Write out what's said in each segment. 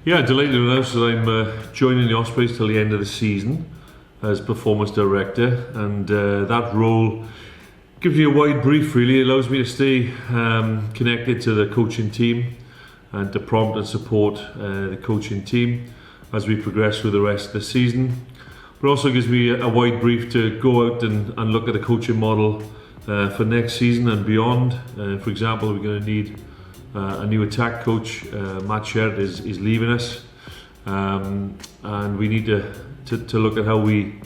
Yeah, delighted to announce that I'm joining the Ospreys till the end of the season as Performance Director, and that role gives me a wide brief really. It allows me to stay connected to the coaching team and to prompt and support the coaching team as we progress through the rest of the season. But also gives me a wide brief to go out and look at the coaching model for next season and beyond. For example, we're going to need a new attack coach. Matt Sheridan is leaving us, and we need to look at how we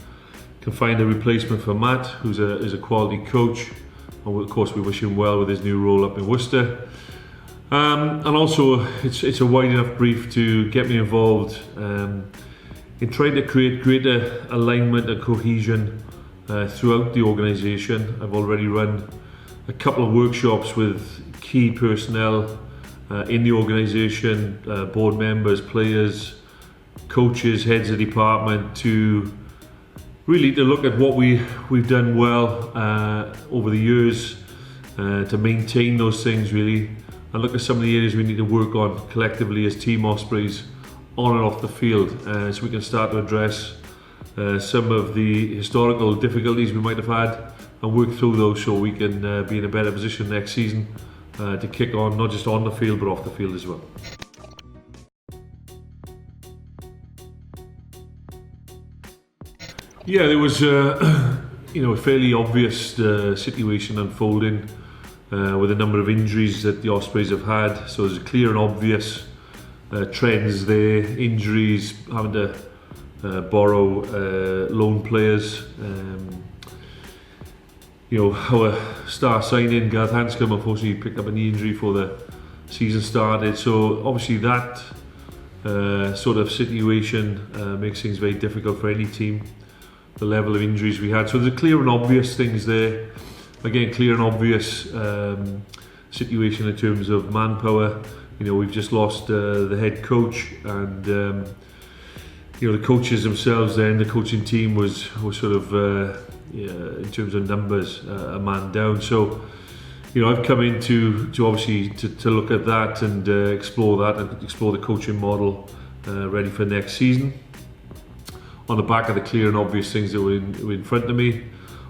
can find a replacement for Matt, who's a quality coach, and of course we wish him well with his new role up in Worcester. And also it's a wide enough brief to get me involved in trying to create greater alignment and cohesion throughout the organisation. I've already run a couple of workshops with key personnel in the organisation, board members, players, coaches, heads of department, to really to look at what we've done well over the years, to maintain those things really, and look at some of the areas we need to work on collectively as Team Ospreys on and off the field, so we can start to address some of the historical difficulties we might have had and work through those so we can be in a better position next season to kick on, not just on the field but off the field as well. Yeah, there was a fairly obvious situation unfolding with a number of injuries that the Ospreys have had. So there's clear and obvious trends there. Injuries, having to borrow loan players. Our star signing, Gareth Hanscom, unfortunately picked up a knee injury before the season started. So obviously that sort of situation makes things very difficult for any team, the level of injuries we had. So there's clear and obvious things there. Again, clear and obvious situation in terms of manpower. We've just lost the head coach, and the coaches themselves then, the coaching team was sort of in terms of numbers a man down. So I've come in to obviously to look at that and explore the coaching model ready for next season on the back of the clear and obvious things that were in front of me,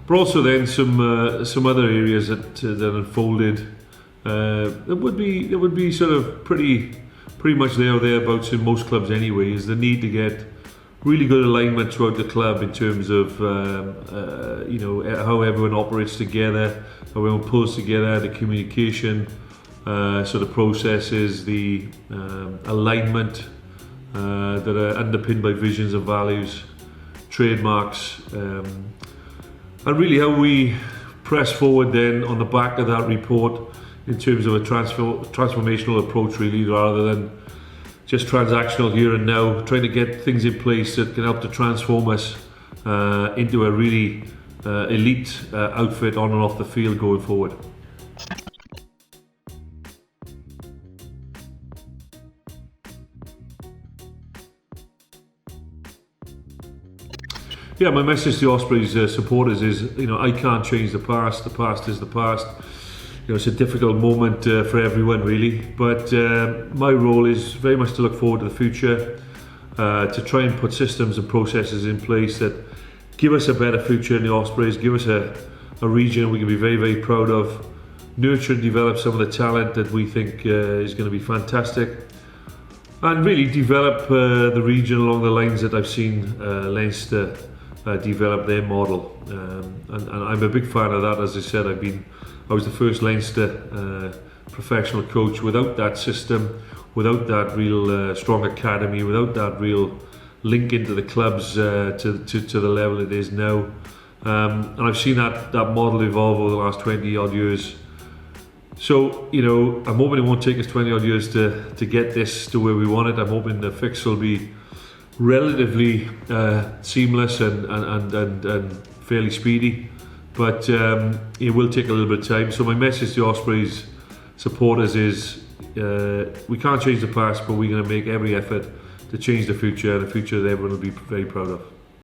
but also then some other areas that unfolded that would be sort of pretty much there or thereabouts in most clubs anyway. Is the need to get really good alignment throughout the club in terms of how everyone operates together, how everyone pulls together, the communication sort of processes, the alignment that are underpinned by visions and values, trademarks, and really how we press forward then on the back of that report in terms of a transformational approach really, rather than just transactional here and now, trying to get things in place that can help to transform us into a really elite outfit on and off the field going forward. Yeah, my message to Ospreys supporters is, I can't change the past. The past is the past. It's a difficult moment for everyone really, but my role is very much to look forward to the future, to try and put systems and processes in place that give us a better future in the Ospreys, give us a region we can be very, very proud of, nurture and develop some of the talent that we think is going to be fantastic, and really develop the region along the lines that I've seen Leinster develop their model, and I'm a big fan of that. As I said, I was the first Leinster professional coach. Without that system, without that real strong academy, without that real link into the clubs to the level it is now, and I've seen that model evolve over the last 20 odd years. So I'm hoping it won't take us 20 odd years to get this to where we want it. I'm hoping the fix will be relatively seamless and fairly speedy, but it will take a little bit of time. So my message to Ospreys supporters is we can't change the past, but we're going to make every effort to change the future, and a future that everyone will be very proud of.